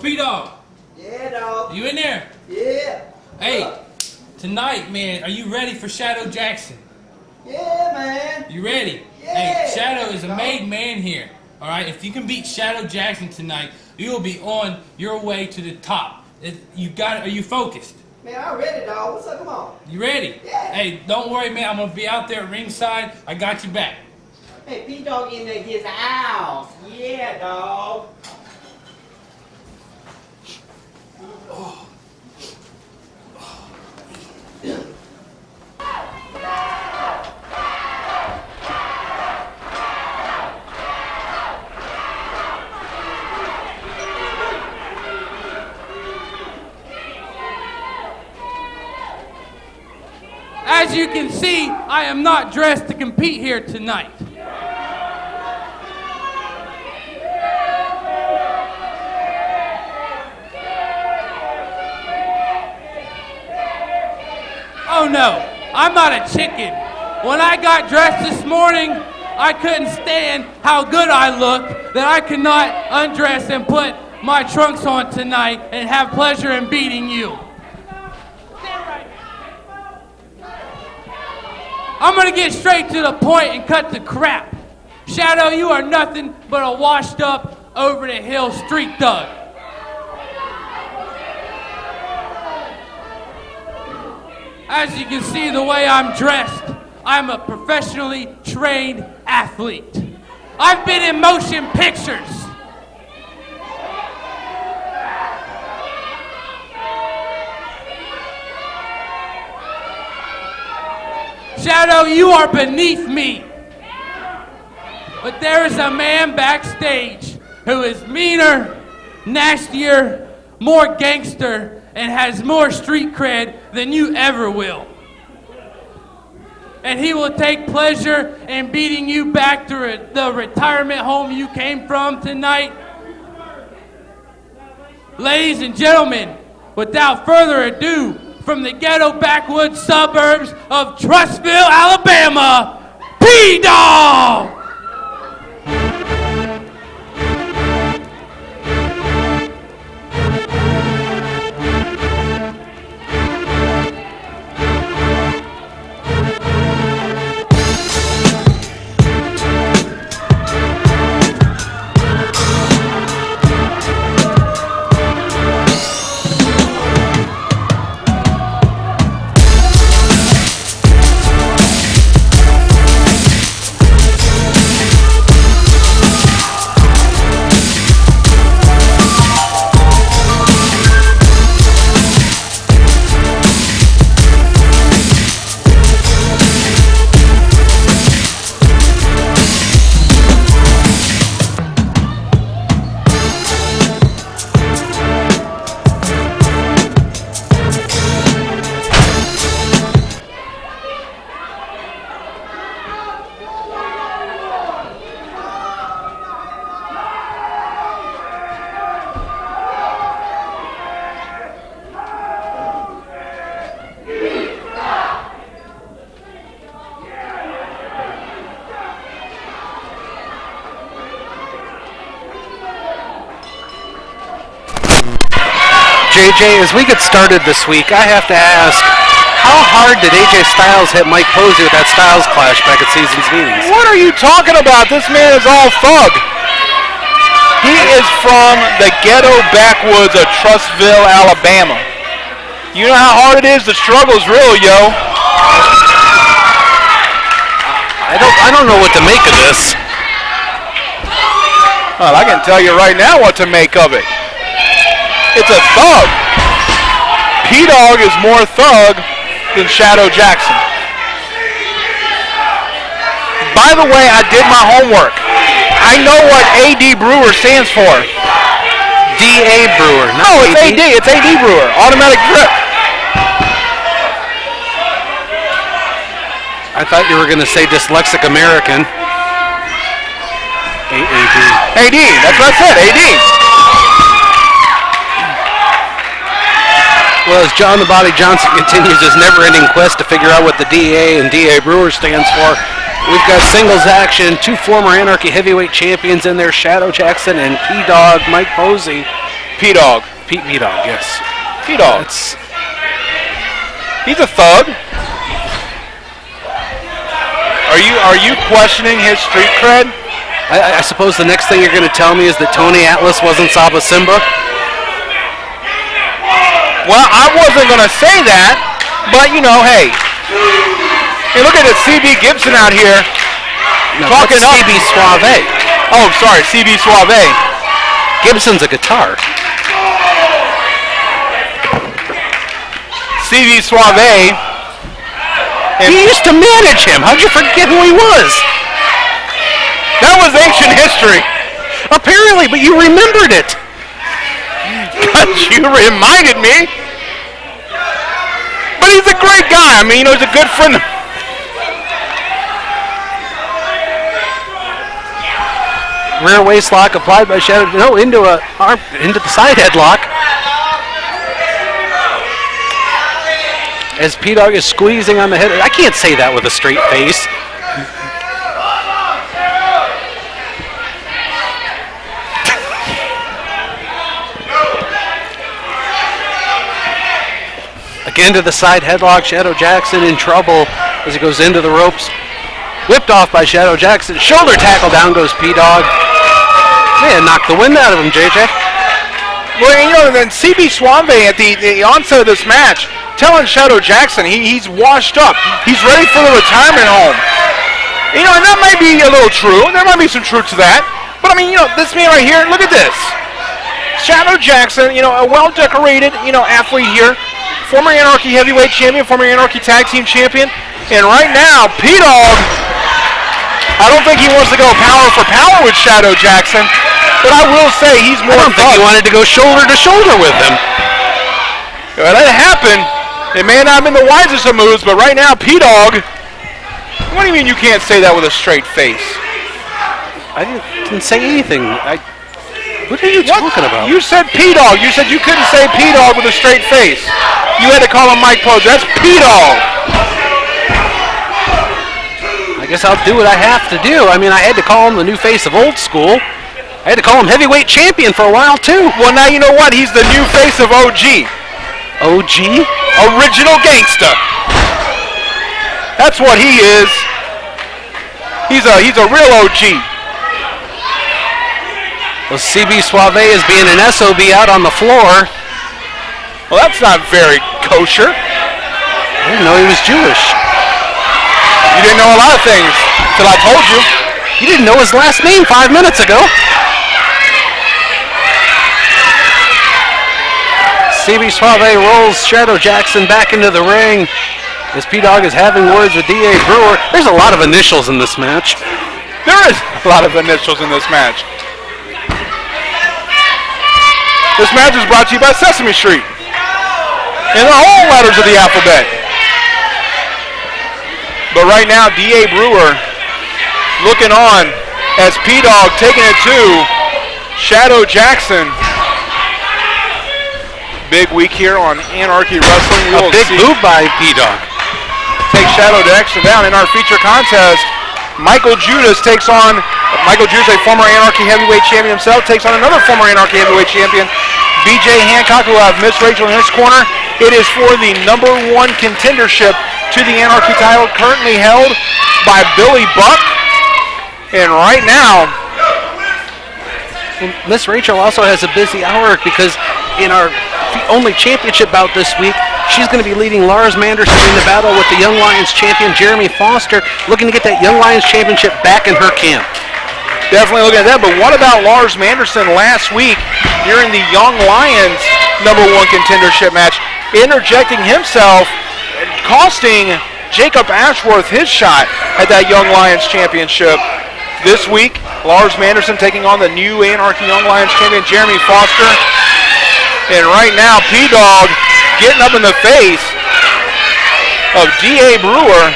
P-Dog. Yeah, dog. You in there? Yeah. Hey, tonight, man, are you ready for Shadow Jackson? Yeah, man. You ready? Yeah. Hey, Shadow is a made man here. All right, if you can beat Shadow Jackson tonight, you will be on your way to the top. Are you focused? Man, I'm ready, dog. What's up? Come on. You ready? Yeah. Hey, don't worry, man. I'm gonna be out there ringside. I got you back. Hey, P-Dog in there gets owls. Yeah, dog. Oh. As you can see, I am not dressed to compete here tonight. Oh no, I'm not a chicken. When I got dressed this morning, I couldn't stand how good I looked that I could not undress and put my trunks on tonight and have pleasure in beating you. I'm gonna get straight to the point and cut the crap. Shadow, you are nothing but a washed up, over the hill street thug. As you can see the way I'm dressed, I'm a professionally trained athlete. I've been in motion pictures. Shadow, you are beneath me. But there is a man backstage who is meaner, nastier, more gangster, and has more street cred than you ever will. And he will take pleasure in beating you back to the retirement home you came from tonight. Ladies and gentlemen, without further ado, from the ghetto backwoods suburbs of Trussville, Alabama, P-Dog! JJ, as we get started this week, I have to ask, how hard did AJ Styles hit Mike Posey with that Styles Clash back at season's meetings? What are you talking about? This man is all thug. He is from the ghetto backwoods of Trussville, Alabama. You know how hard it is? The struggle's real, yo. I don't know what to make of this. Well, I can tell you right now what to make of it. It's a thug. P-Dog is more thug than Shadow Jackson. By the way, I did my homework. I know what AD Brewer stands for. DA Brewer. No, it's AD. It's AD Brewer. Automatic grip. I thought you were going to say dyslexic American. AD. AD. That's what I said. AD. Well, as John the Body Johnson continues his never-ending quest to figure out what the DA and DA Brewer stands for, we've got singles action, two former Anarchy heavyweight champions in there, Shadow Jackson and P-Dog Mike Posey. P-Dog. P-Dog, yes. P-Dog. He's a thug. Are you questioning his street cred? I suppose the next thing you're going to tell me is that Tony Atlas wasn't Saba Simba? Well, I wasn't going to say that, but, you know, hey, look at it, CB Gibson out here talking up. CB SUAVE. Oh, sorry, CB SUAVE. Gibson's a guitar. CB SUAVE. You used to manage him. How'd you forget who he was? That was ancient history. Apparently, but you remembered it. But you reminded me. But he's a great guy. I mean, you know, he's a good friend. Rear waist lock applied by Shadow. No, into the side headlock. As P-Dog is squeezing on the head. I can't say that with a straight face. Again to the side headlock. Shadow Jackson in trouble as he goes into the ropes. Whipped off by Shadow Jackson. Shoulder tackle. Down goes P-Dog. Man, knocked the wind out of him, JJ. Well, you know, then CB SUAVE at the onset of this match telling Shadow Jackson he's washed up. He's ready for the retirement home. You know, and that might be a little true. There might be some truth to that. But, I mean, you know, this man right here, look at this. Shadow Jackson, you know, a well-decorated, you know, athlete here. Former Anarchy heavyweight champion, former Anarchy tag team champion. And right now, P-Dog, I don't think he wants to go power for power with Shadow Jackson. But I will say he's more. I don't think he wanted to go shoulder to shoulder with him. Well, that happened. It may not have been the wisest of moves, but right now, P-Dog. What do you mean you can't say that with a straight face? I didn't say anything. What are you talking about? You said P-Dog. You said you couldn't say P-Dog with a straight face. You had to call him Mike Pose. That's P-Dog. I guess I'll do what I have to do. I mean, I had to call him the new face of old school. I had to call him heavyweight champion for a while, too. Well, now you know what? He's the new face of OG. OG? Original gangster. That's what he is. He's a real OG. Well, CB SUAVE is being an SOB out on the floor. Well, that's not very kosher. I didn't know he was Jewish. You didn't know a lot of things till I told you. You didn't know his last name 5 minutes ago. CB SUAVE rolls Shadow Jackson back into the ring as P-Dog is having words with D.A. Brewer. There's a lot of initials in this match. There is a lot of initials in this match. This match is brought to you by Sesame Street and the whole letters of the alphabet. But right now, D.A. Brewer looking on as P-Dog taking it to Shadow Jackson. Big week here on Anarchy Wrestling. A big move by P-Dog. Take Shadow Jackson down in our feature contest. Michael Judas, a former Anarchy heavyweight champion himself, takes on another former Anarchy heavyweight champion, BJ Hancock, who will have Miss Rachel in his corner. It is for the #1 contendership to the Anarchy title, currently held by Billy Buck. And right now, Miss Rachel also has a busy hour because in our only championship bout this week, she's going to be leading Lars Manderson in the battle with the Young Lions champion, Jeremy Foster, looking to get that Young Lions championship back in her camp. Definitely looking at that, but what about Lars Manderson last week during the Young Lions #1 contendership match, interjecting himself, costing Jacob Ashworth his shot at that Young Lions championship. This week, Lars Manderson taking on the new Anarchy Young Lions champion, Jeremy Foster. And right now, P-Dog getting up in the face of D.A. Brewer.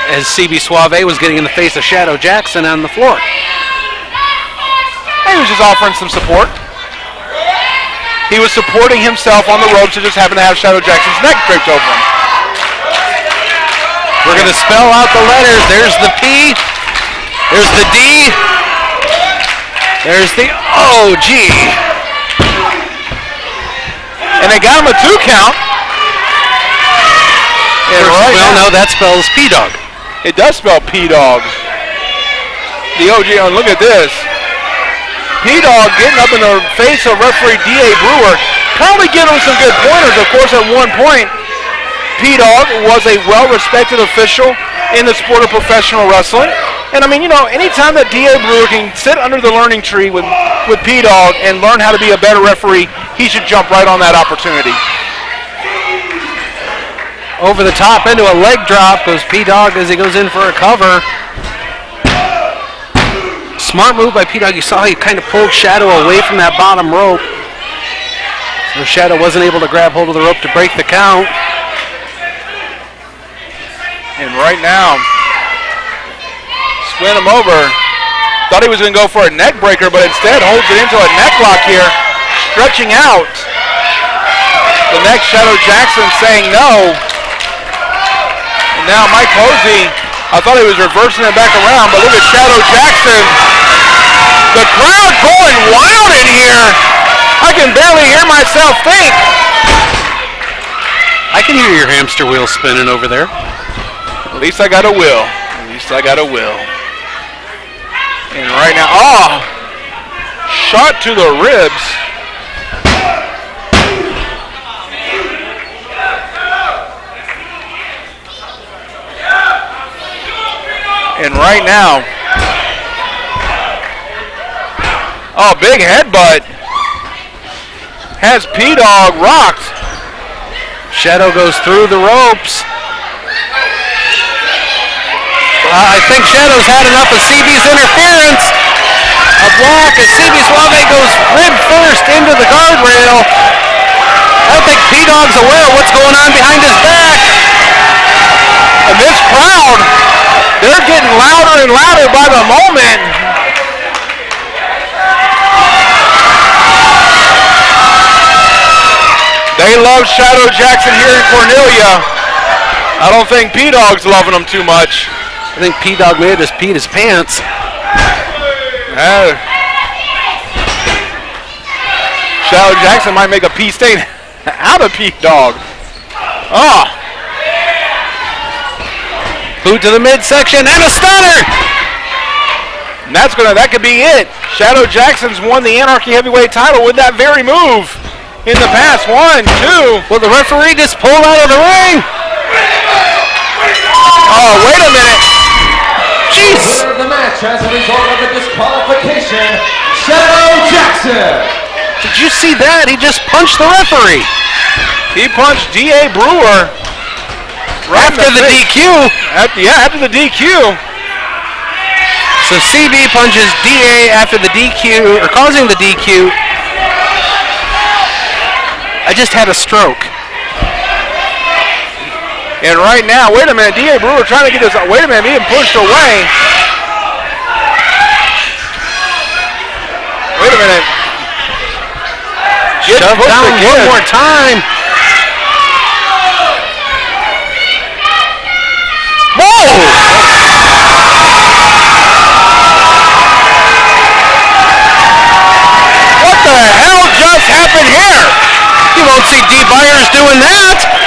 As CB SUAVE was getting in the face of Shadow Jackson on the floor. He was just offering some support. He was supporting himself on the ropes and just happened to have Shadow Jackson's neck draped over him. We're going to spell out the letters. There's the P. There's the D. There's the O-G. they got him a 2 count. And no, that spells P-Dog. It does spell P-Dog. The OG, oh, look at this. P-Dog getting up in the face of referee D.A. Brewer. Probably giving him some good pointers. Of course, at one point, P-Dog was a well-respected official in the sport of professional wrestling. And I mean, you know, anytime that D.A. Brewer can sit under the learning tree with P-Dog and learn how to be a better referee, he should jump right on that opportunity. Over the top into a leg drop goes P-Dog as he goes in for a cover. Smart move by P-Dog. You saw he kind of pulled Shadow away from that bottom rope. So Shadow wasn't able to grab hold of the rope to break the count. And right now, spin him over. Thought he was going to go for a neck breaker, but instead holds it into a neck lock here. Stretching out. The next Shadow Jackson saying no. And now Mike Posey, I thought he was reversing it back around, but look at Shadow Jackson. The crowd going wild in here. I can barely hear myself think. I can hear your hamster wheel spinning over there. At least I got a will. At least I got a will. And right now, shot to the ribs. And right now, big headbutt. Has P-Dog rocked. Shadow goes through the ropes. I think Shadow's had enough of CB's interference. A block as CB SUAVE goes rib first into the guardrail. I don't think P-Dog's aware of what's going on behind his back. And this crowd, they're getting louder and louder by the moment. They love Shadow Jackson here in Cornelia. I don't think P-Dog's loving him too much. I think P-Dog may have just peed his pants. Shadow Jackson might make a pee stain out of P-Dog. Boot to the midsection and a stunner. And that could be it. Shadow Jackson's won the Anarchy heavyweight title with that very move in the past. 1, 2. Will the referee just pull out of the ring? Oh, wait a minute. Jeez. Winner of the match as a result of the disqualification, Shadow Jackson. Did you see that? He just punched the referee. He punched D.A. Brewer. Right after the DQ. After the DQ. So CB punches DA after the DQ, or causing the DQ. I just had a stroke. And right now, wait a minute, D.A. Brewer trying to get this, wait a minute, being pushed away. Wait a minute. Shove down one more time. Whoa! What the hell just happened here? You won't see D. Byers doing that.